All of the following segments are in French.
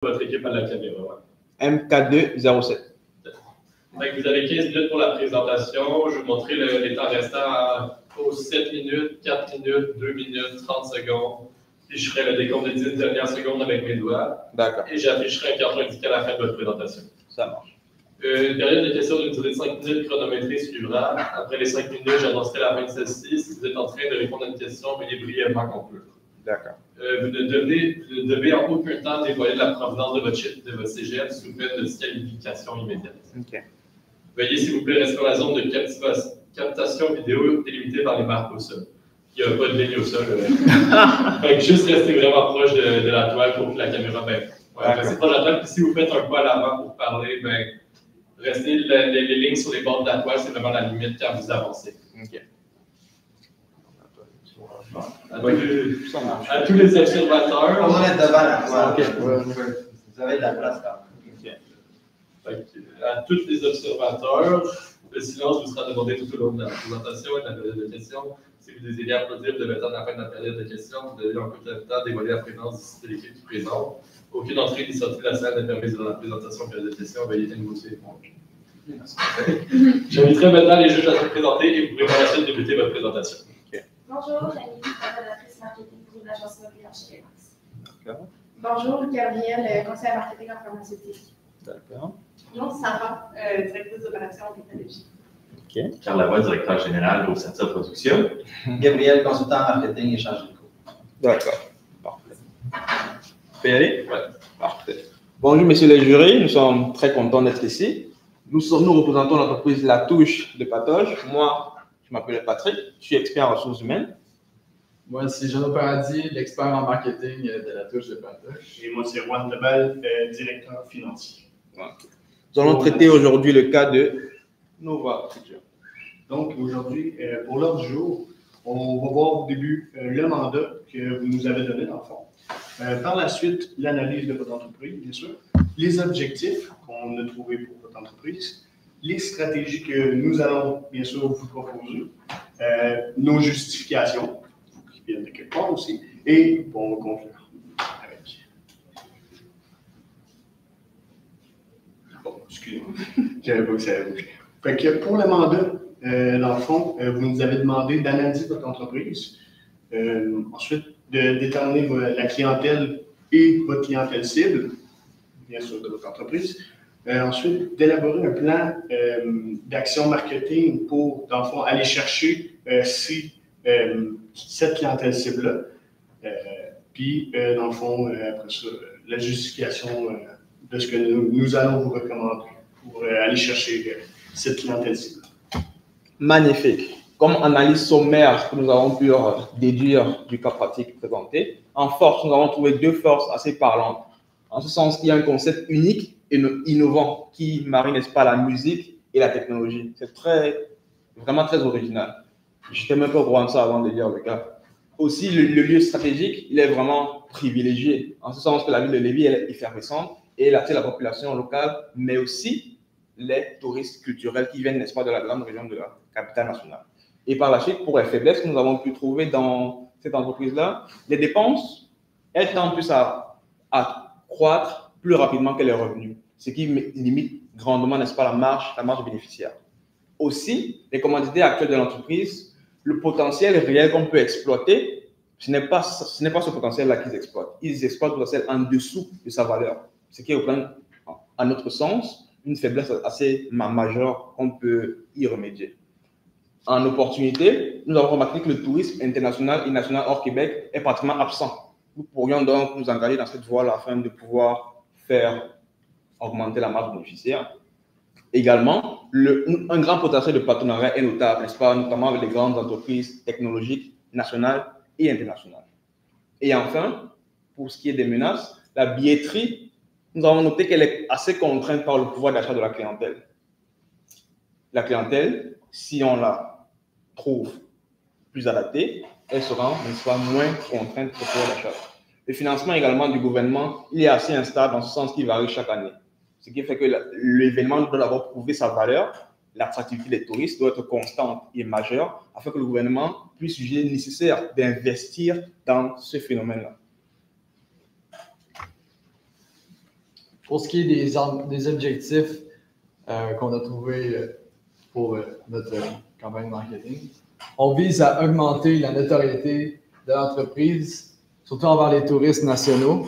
votre équipe à la caméra. Ouais. MK207. Donc, vous avez 15 minutes pour la présentation. Je vais vous montrer les temps restants aux 7 minutes, 4 minutes, 2 minutes, 30 secondes. Puis je ferai le décompte des 10 dernières secondes avec mes doigts. D'accord. Et j'afficherai un carton indiqué à la fin de votre présentation. Ça marche. Une période de questions d'une durée de 5 minutes chronométrée suivra. Après les 5 minutes, j'annoncerai la fin de celle-ci. Si vous êtes en train de répondre à une question, veuillez brièvement conclure. D'accord. Vous ne devez en aucun temps dévoiler la provenance de votre CGM sous peine de disqualification immédiate. OK. Veuillez, s'il vous plaît, rester dans la zone de captation vidéo délimitée par les marques au sol. Il n'y a pas de ligne au sol. Donc, juste rester vraiment proche de la toile pour que la caméra, restez proche de la toile. Puis si vous faites un pas à l'avant pour parler, restez les lignes sur les bords de la toile, c'est vraiment la limite quand vous avancez. OK. À tous les observateurs. On va mettre devant la toile. OK. Vous avez de la place là. À tous les observateurs, le silence vous sera demandé tout au long de la présentation et de la période de questions. Si vous désirez applaudir, vous devez attendre la fin de la période de questions. Vous devez en peu de temps dévoiler la présence de l'équipe qui présente. Aucune entrée ni sortie de la salle n'est permise dans la présentation et période de questions. Veuillez négocier les points. J'inviterai maintenant les juges à se présenter et vous pourrez par la suite débuter votre présentation. Bonjour, Janine, coordonnatrice marketing pour l'agence immobilière chez Max. D'accord. Bonjour, Gabrielle, conseillère marketing en pharmaceutique. D'accord. Bonjour, Sarah, directrice d'opération en technologie. OK. Carl Lavoie, directeur général au Centre de production. Gabriel, consultant en marketing et chargé de cours. D'accord. Parfait. Tu peux y aller? Ouais. Parfait. Bonjour, messieurs les jurys. Nous sommes très contents d'être ici. Nous représentons l'entreprise La Touche de Patoche. Moi, je m'appelle Patrick. Je suis expert en ressources humaines. Moi, c'est Jean Paradis, l'expert en marketing de La Touche de Patoche. Et moi, c'est Juan Lebel, directeur financier. Nous allons traiter aujourd'hui le cas de Nova Future. Donc, aujourd'hui, pour l'ordre du jour, on va voir au début le mandat que vous nous avez donné, dans le fond. Par la suite, l'analyse de votre entreprise, bien sûr, les objectifs qu'on a trouvés pour votre entreprise, les stratégies que nous allons, bien sûr, vous proposer, nos justifications, qui viennent de quelque part aussi, et on va conclure avec. Bon, excusez-moi, j'avais pas que ça allait bouger. Fait que pour le mandat, dans le fond, vous nous avez demandé d'analyser votre entreprise, ensuite de déterminer la clientèle et votre clientèle cible, bien sûr, de votre entreprise. Ensuite, d'élaborer un plan d'action marketing pour, dans le fond, aller chercher cette clientèle cible-là. Puis, dans le fond, après ça, la justification de ce que nous allons vous recommander pour aller chercher cette clientèle cible. Magnifique. Comme analyse sommaire que nous avons pu déduire du cas pratique présenté, en force, nous avons trouvé deux forces assez parlantes. En ce sens qu'il y a un concept unique et innovant qui marie, n'est-ce pas, la musique et la technologie. C'est vraiment très original. Je n'étais même pas au courant de ça avant de lire le cas. Aussi, le lieu stratégique, il est vraiment privilégié, en ce sens que la ville de Lévis elle est effervescente et elle attire la population locale, mais aussi les touristes culturels qui viennent, n'est-ce pas, de la grande région de la capitale nationale. Et par la suite, pour les faiblesses que nous avons pu trouver dans cette entreprise-là, les dépenses, elles tendent plus à croître plus rapidement que les revenus, ce qui limite grandement, n'est-ce pas, la marge bénéficiaire. Aussi, les commandités actuelles de l'entreprise, le potentiel réel qu'on peut exploiter, ce n'est pas ce potentiel-là qu'ils exploitent. Ils exploitent le potentiel en dessous de sa valeur, ce qui représente, à notre sens, une faiblesse assez majeure qu'on peut y remédier. En opportunité, nous avons remarqué que le tourisme international et national hors Québec est pratiquement absent. Nous pourrions donc nous engager dans cette voie-là afin de pouvoir faire augmenter la marge bénéficiaire. Également, un grand potentiel de partenariat est notable, n'est-ce pas, notamment avec les grandes entreprises technologiques nationales et internationales. Et enfin, pour ce qui est des menaces, la billetterie, nous avons noté qu'elle est assez contrainte par le pouvoir d'achat de la clientèle. La clientèle, si on la trouve plus adaptée, elle sera, n'est-ce pas, moins contrainte au pouvoir d'achat. Le financement également du gouvernement, il est assez instable dans ce sens qu'il varie chaque année. Ce qui fait que l'événement doit d'abord prouver sa valeur, l'attractivité des touristes doit être constante et majeure afin que le gouvernement puisse juger nécessaire d'investir dans ce phénomène-là. Pour ce qui est des objectifs qu'on a trouvés pour notre campagne marketing, on vise à augmenter la notoriété de l'entreprise, surtout envers les touristes nationaux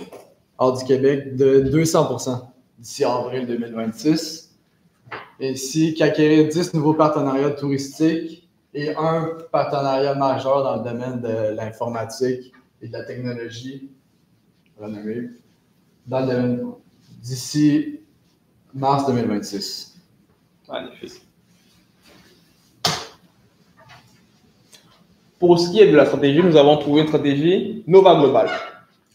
hors du Québec, de 200% d'ici avril 2026, ainsi qu'acquérir 10 nouveaux partenariats touristiques et un partenariat majeur dans le domaine de l'informatique et de la technologie, renommé, dans le domaine d'ici mars 2026. Magnifique. Pour ce qui est de la stratégie, nous avons trouvé une stratégie Nova Global.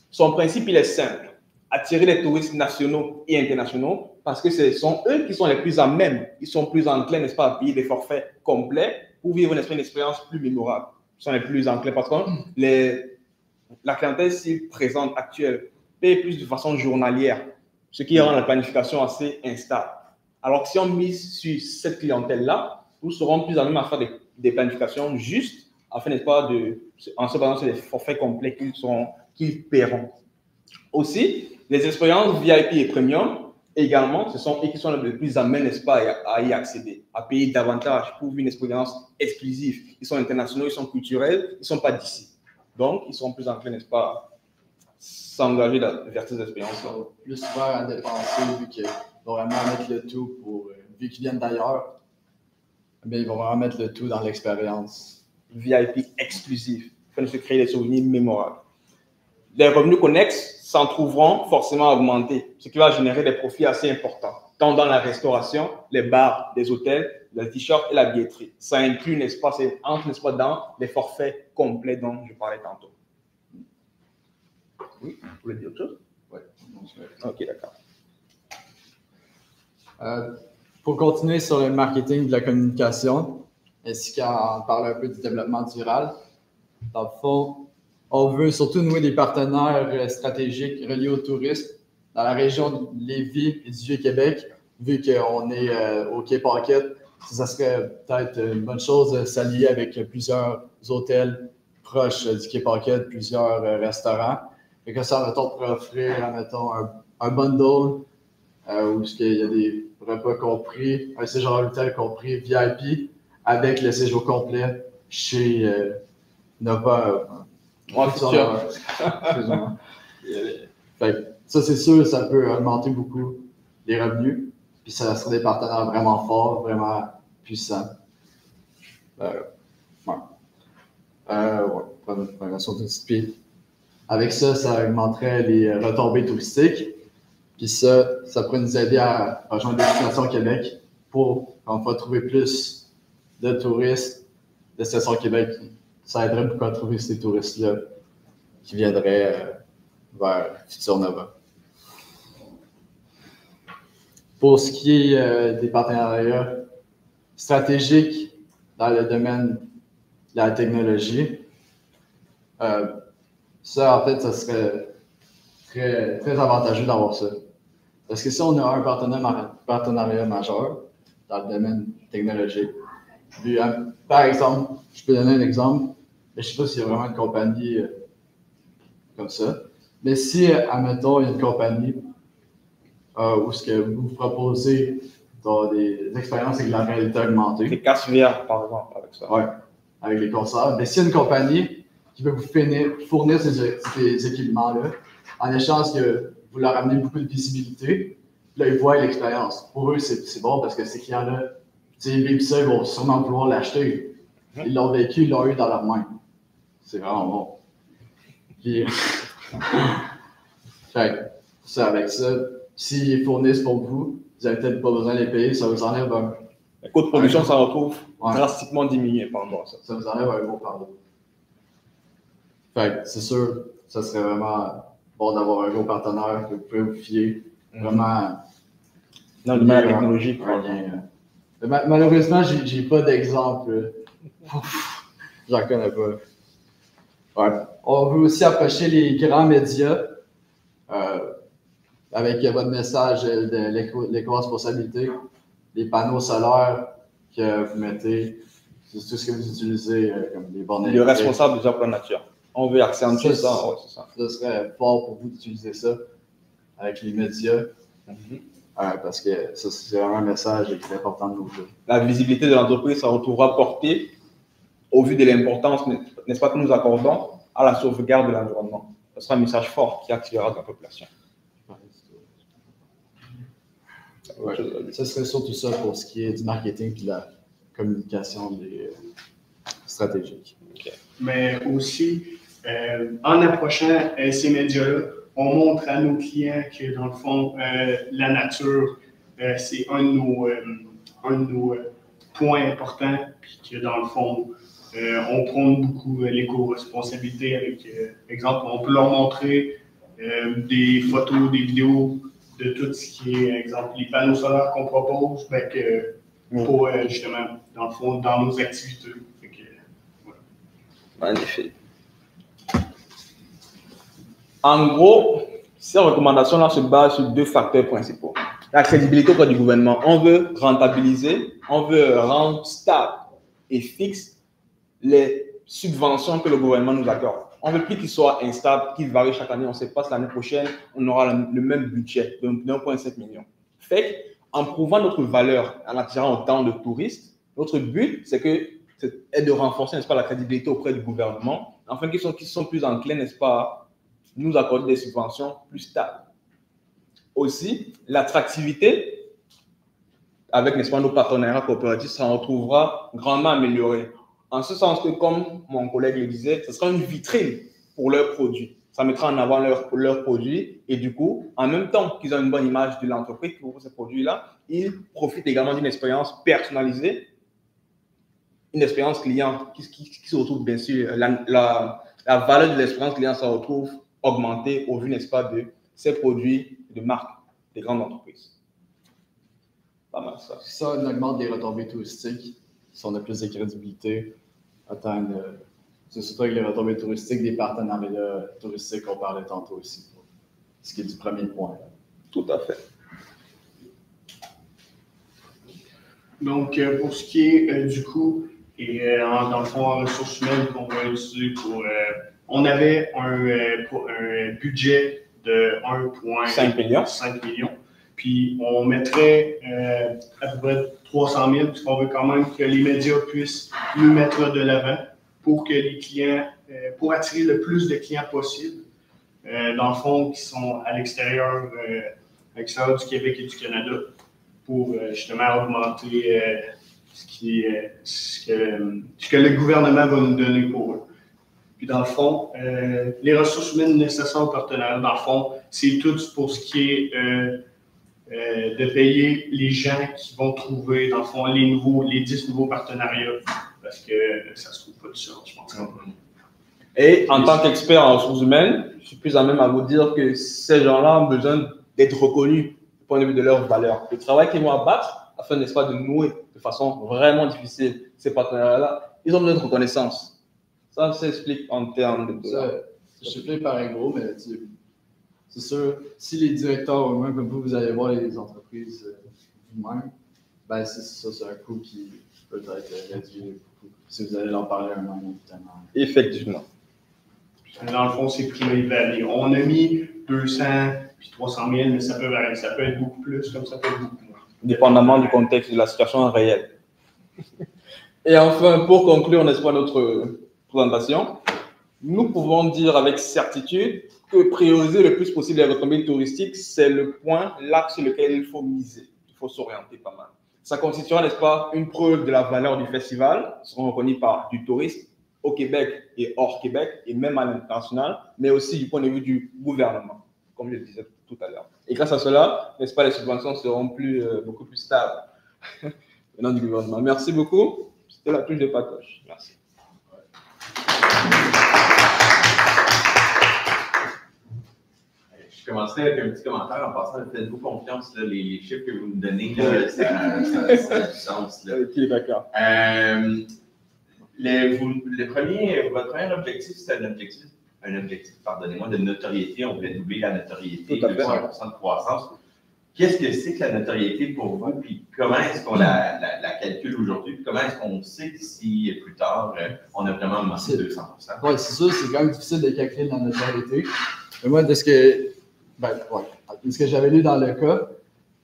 Son principe, il est simple. Attirer les touristes nationaux et internationaux parce que ce sont eux qui sont les plus à même, ils sont plus enclins, n'est-ce pas, à payer des forfaits complets pour vivre une expérience plus mémorable. Ils sont les plus enclins parce que la clientèle si présente actuelle paye plus de façon journalière, ce qui rend la planification assez instable. Alors que si on mise sur cette clientèle-là, nous serons plus à même à faire des planifications justes afin, n'est-ce pas, en se basant sur les forfaits complets qu'ils paieront. Aussi, les expériences VIP et premium, également, ce sont eux qui sont les plus amènes, n'est-ce pas, à y accéder, à payer davantage pour vivre une expérience exclusive. Ils sont internationaux, ils sont culturels, ils ne sont pas d'ici. Donc, ils sont plus enclins, n'est-ce pas, à s'engager vers ces expériences-là. Plus souvent à dépenser, vu qu'ils vont vraiment mettre le tout pour, vu qu'ils viennent d'ailleurs, mais ils vont vraiment mettre le tout dans l'expérience. VIP exclusif, afin de se créer des souvenirs mémorables. Les revenus connexes s'en trouveront forcément augmentés, ce qui va générer des profits assez importants, tant dans la restauration, les bars, les hôtels, les t-shirts et la billetterie. Ça inclut, n'est-ce pas, c'est entre, n'est-ce pas, dans les forfaits complets dont je parlais tantôt. Oui, vous voulez dire autre chose? Oui. Ok, d'accord. Pour continuer sur le marketing de la communication, ainsi qu'en parler un peu du développement durable, dans le fond, on veut surtout nouer des partenaires stratégiques reliés aux touristes dans la région de Lévis et du Vieux-Québec, vu qu'on est au Quai Paquette. Ça serait peut-être une bonne chose de s'allier avec plusieurs hôtels proches du Quai Paquette, plusieurs restaurants. Et que ça, mettons, pour offrir, mettons, un bundle où il y a des repas compris, un séjour à l'hôtel compris VIP avec le séjour complet chez Nova. Ça, c'est sûr, ça peut augmenter beaucoup les revenus. Puis ça serait des partenaires vraiment forts, vraiment puissants. Avec ça, ça augmenterait les retombées touristiques. Puis ça pourrait nous aider à rejoindre des destinations au Québec pour qu'on va trouver plus de touristes de destinations au Québec. Ça aiderait beaucoup à trouver ces touristes-là qui viendraient vers Futur Nova. Pour ce qui est des partenariats stratégiques dans le domaine de la technologie, ça, en fait, ça serait très, très avantageux d'avoir ça. Parce que si on a un partenariat majeur dans le domaine technologique, puis, par exemple, je peux donner un exemple, mais je ne sais pas s'il y a vraiment une compagnie comme ça, mais si, admettons, il y a une compagnie où ce que vous proposez dans des expériences avec la réalité augmentée. Des casques VR, par exemple, avec ça. Oui, avec les concerts. Mais s'il y a une compagnie qui veut vous fournir ces équipements-là, en échange que vous leur amenez beaucoup de visibilité, là, ils voient l'expérience. Pour eux, c'est bon parce que ces clients-là, ils vivent ça, ils vont sûrement vouloir l'acheter. Ils l'ont vécu, ils l'ont eu dans leurs mains. C'est vraiment bon. Puis, ça, avec ça, s'ils fournissent pour vous, vous n'avez peut-être pas besoin de les payer, ça vous enlève un... Le coût de production s'en retrouve drastiquement diminué par rapport à ça. Ça vous enlève un gros fardeau. C'est sûr, ça serait vraiment bon d'avoir un gros partenaire que vous pouvez vous fier. Vraiment. Dans le domaine technologique. Malheureusement, j'ai pas d'exemple. J'en connais pas. Ouais. On veut aussi approcher les grands médias avec votre message de l'éco-responsabilité, les panneaux solaires que vous mettez, c'est tout ce que vous utilisez comme des bornes électriques. Le responsable des emplois nature. On veut accentuer ça. Ouais, c'est ça. Ça serait fort pour vous d'utiliser ça avec les médias. Parce que ça, c'est vraiment un message qui est important de nos jours. La visibilité de l'entreprise se retrouvera portée au vu de l'importance, n'est-ce pas, que nous accordons à la sauvegarde de l'environnement. Ce sera un message fort qui activera la population. Ouais. Ça serait surtout ça pour ce qui est du marketing et de la communication stratégique. Okay. Mais aussi, en approchant ces médias-là, on montre à nos clients que, dans le fond, la nature, c'est un de nos points importants, puis que, dans le fond, on prône beaucoup l'éco-responsabilité avec, exemple, on peut leur montrer des photos, des vidéos de tout ce qui est, exemple, les panneaux solaires qu'on propose, ben, pour, justement, dans le fond, dans nos activités. Fait que, voilà. Magnifique. En gros, ces recommandations-là se basent sur 2 facteurs principaux. La crédibilité auprès du gouvernement. On veut rentabiliser, on veut rendre stable et fixe les subventions que le gouvernement nous accorde. On ne veut plus qu'ils soient instables, qu'ils varient chaque année. On ne sait pas si l'année prochaine, on aura le même budget de 1,5 million. Fait qu'en prouvant notre valeur, en attirant autant de touristes, notre but, c'est de renforcer, n'est-ce pas, la crédibilité auprès du gouvernement, afin qu'ils sont plus enclins, n'est-ce pas, nous accorder des subventions plus stables. Aussi, l'attractivité, avec, n'est-ce pas, nos partenariats coopératifs, ça en retrouvera grandement amélioré. En ce sens que, comme mon collègue le disait, ce sera une vitrine pour leurs produits. Ça mettra en avant leurs produits et du coup, en même temps qu'ils ont une bonne image de l'entreprise qui propose ces produits-là, ils profitent également d'une expérience personnalisée, une expérience client qui se retrouve bien sûr, la valeur de l'expérience client se retrouve augmentée au vu, n'est-ce pas, de ces produits de marque des grandes entreprises. Pas mal ça. Ça, on augmente des retombées touristiques. Si on a plus de crédibilité, c'est surtout avec les retombées touristiques, des partenariats touristiques qu'on parlait tantôt aussi, ce qui est du premier point. Tout à fait. Donc, pour ce qui est du coût, et dans le fond, en ressources humaines qu'on va utiliser pour... on avait un budget de 1,5 million. Puis on mettrait à peu près 300 000, puisqu'on veut quand même que les médias puissent nous mettre de l'avant pour que les clients, pour attirer le plus de clients possible, dans le fond, qui sont à l'extérieur du Québec et du Canada, pour justement augmenter ce que le gouvernement va nous donner pour eux. Puis dans le fond, les ressources humaines nécessaires aux partenaires, dans le fond, c'est tout pour ce qui est de payer les gens qui vont trouver, dans le fond, les 10 nouveaux partenariats, parce que ça ne se trouve pas tout seul, je pense. Et en tant qu'expert en ressources humaines, je suis plus à même à vous dire que ces gens-là ont besoin d'être reconnus du point de vue de leur valeur. Le travail qu'ils vont abattre, afin, n'est-ce pas, de nouer de façon vraiment difficile ces partenariats-là, ils ont besoin de reconnaissance. Ça s'explique en termes de dollars. Ça s'explique par un gros, mais c'est sûr, si les directeurs eux-mêmes, comme vous allez voir les entreprises vous-même, ben c'est un coût qui peut être réduit si vous allez leur parler eux-mêmes, évidemment. Effectivement. Dans le fond, c'est prix-value. On a mis 200 puis 300 000, mais ça peut varier. Ça peut être beaucoup plus, comme ça peut être beaucoup moins. Dépendamment du contexte, de la situation réelle. Et enfin, pour conclure, n'est-ce pas, notre présentation, nous pouvons dire avec certitude que prioriser le plus possible les retombées touristiques, c'est le point, l'axe sur lequel il faut miser. Il faut s'orienter pas mal. Ça constituera, n'est-ce pas, une preuve de la valeur du festival, seront reconnus par du tourisme au Québec et hors Québec, et même à l'international, mais aussi du point de vue du gouvernement, comme je le disais tout à l'heure. Et grâce à cela, n'est-ce pas, les subventions seront beaucoup plus stables venant du gouvernement. Merci beaucoup. C'était la touche de patoche. Merci. Je commencerai avec un petit commentaire en passant. Faites-vous confiance, là, les chiffres que vous me donnez, là, ça a du sens. Là. Ok, d'accord. Votre premier objectif, c'était un objectif, pardonnez-moi, de notoriété. On voulait doubler la notoriété, 100% de croissance. Qu'est-ce que c'est que la notoriété pour vous? Puis comment est-ce qu'on la calcule aujourd'hui? Puis comment est-ce qu'on sait si plus tard, on a vraiment augmenté 200%? Oui, c'est sûr, c'est quand même difficile de calculer la notoriété. Mais moi, de ce que. ce que j'avais lu dans le cas,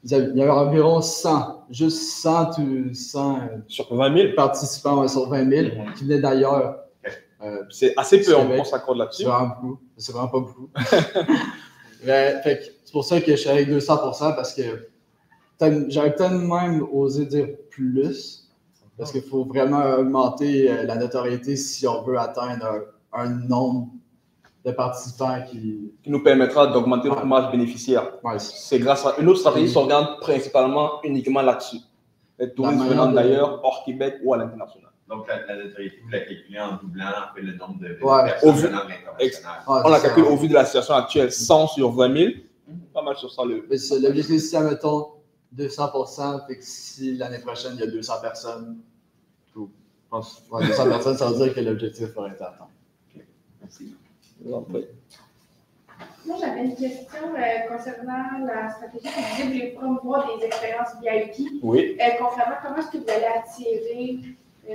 il y avait environ 100, juste 100 ou 100 Sur 20 000, participants sur 20 000 qui venaient d'ailleurs. c'est assez peu, Québec. on s'accorde là-dessus. C'est vraiment beaucoup. C'est vraiment pas beaucoup. Fait que c'est pour ça que je suis avec 200% parce que j'aurais peut-être même osé dire plus. Parce qu'il faut vraiment augmenter la notoriété si on veut atteindre un nombre de participants qui nous permettra d'augmenter notre marge bénéficiaire. Ouais, c'est grâce à une autre stratégie qui s'oriente principalement uniquement là-dessus. Les touristes venant d'ailleurs, hors Québec ou à l'international. Donc, la notoriété, vous la calculez en doublant le nombre de Ouais. personnes venant de l'international. On la calcule au vu de la situation actuelle, 100 sur 20 000. Pas mal sur ça. L'objectif, c'est, mettons, 200%, fait que si l'année prochaine, il y a 200 personnes, je pense, 200 personnes, ça veut dire que l'objectif va être atteint. Merci. Moi, j'avais une question concernant la stratégie que vous voulez promouvoir des expériences VIP. Oui. Concrètement, comment est-ce que vous allez attirer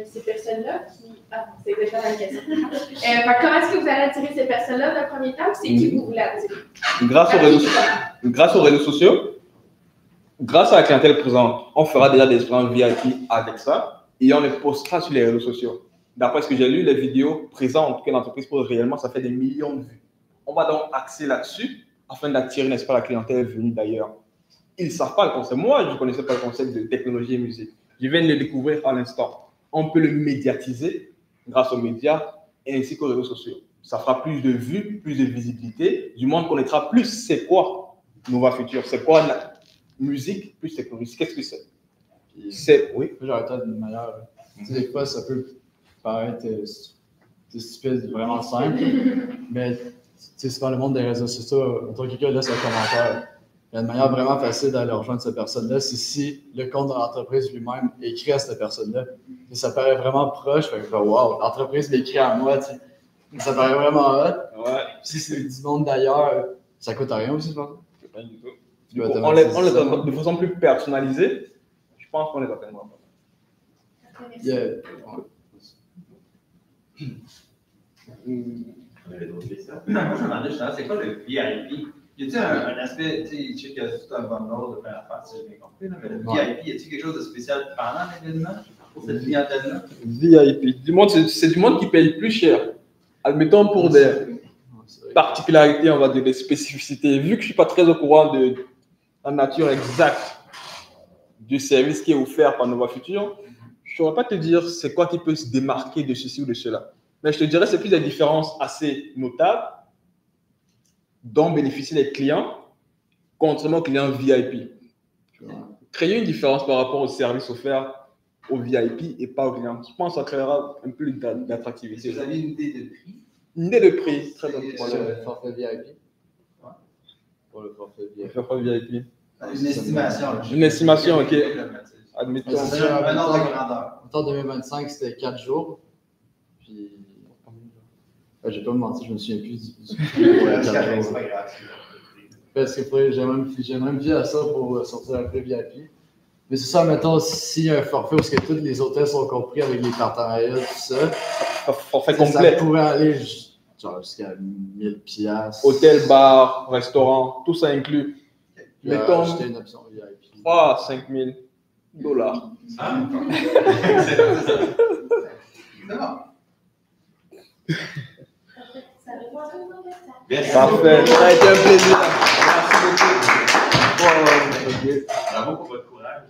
ces personnes-là qui... Ah, c'est déjà la question. Comment est-ce que vous allez attirer ces personnes-là dans le premier temps? C'est qui vous voulez attirer? Grâce aux réseaux sociaux, grâce à la clientèle présente, on fera déjà des expériences VIP avec ça et on les postera sur les réseaux sociaux. D'après ce que j'ai lu, les vidéos présentent que l'entreprise pose réellement, ça fait des millions de vues. On va donc axer là-dessus afin d'attirer, n'est-ce pas, la clientèle venue d'ailleurs. Ils ne savent pas le concept. Moi, je ne connaissais pas le concept de technologie et musique. Je viens de le découvrir à l'instant. On peut le médiatiser grâce aux médias et ainsi qu'aux réseaux sociaux. Ça fera plus de vues, plus de visibilité. Du monde connaîtra plus c'est quoi Nova Future, c'est quoi la musique plus technologie. Qu'est-ce que c'est? C'est, oui. J'aurais peut-être une meilleure. Tu sais, des fois, ça peut paraître stupide, vraiment simple, mais c'est dans le monde des réseaux sociaux, quand quelqu'un laisse un commentaire, il y a une manière vraiment facile d'aller rejoindre cette personne-là, c'est si le compte de l'entreprise lui-même écrit à cette personne-là. Ça paraît vraiment proche, fait que wow, l'entreprise m'écrit à moi, tu sais. Ça paraît vraiment hot. Ouais. Si c'est du monde d'ailleurs, ça coûte rien aussi, je pense. Rien du tout. Du coup, on les a de façon plus personnalisée. Je pense qu'on les atteindra. Yeah. On avait d'autres questions? Non, moi, je me demandais justement, c'est quoi le VIP? Y a-t-il un aspect, tu sais, je sais qu'il y a tout un bundle de faire affaire, si j'ai bien compris, là, mais le VIP, y a-t-il quelque chose de spécial pendant l'événement pour cette clientèle-là? VIP. C'est du monde qui paye plus cher. Admettons pour des particularités, on va dire des spécificités. Vu que je ne suis pas très au courant de la nature exacte du service qui est offert par Nova Future, je ne saurais pas te dire c'est quoi qui peut se démarquer de ceci ou de cela. Mais je te dirais c'est plus des différences assez notables dont bénéficient les clients contrairement aux clients VIP. Créer une différence par rapport au service offert aux VIP et pas aux clients. Je pense que ça créera un peu d'attractivité. Vous avez une idée de prix? Une idée de prix, très bonne. Pour le forfait VIP. Pour le forfait VIP. Forfait VIP. Une estimation. Une estimation, ok. Admettons. C'est un ordre de grandeur. En 2025, c'était 4 jours. Puis. J'ai pas menti, je me souviens plus du. Ouais, c'est pas grave. Parce que j'ai même vu à ça pour sortir un peu VIP. Mais c'est ça, mettons, s'il y a un forfait où tous les hôtels sont compris avec les partenariats, tout ça. Forfait complet. Ça pourrait aller jusqu'à 1000 $. Hôtel, bar, restaurant, tout ça inclus. Mettons Acheter une option VIP. 3 à 5 000 $. Ah, C'est bon. Ça répond à toutes vos questions. merci. Parfait, ça a été un plaisir. Merci beaucoup. Bravo pour votre courage.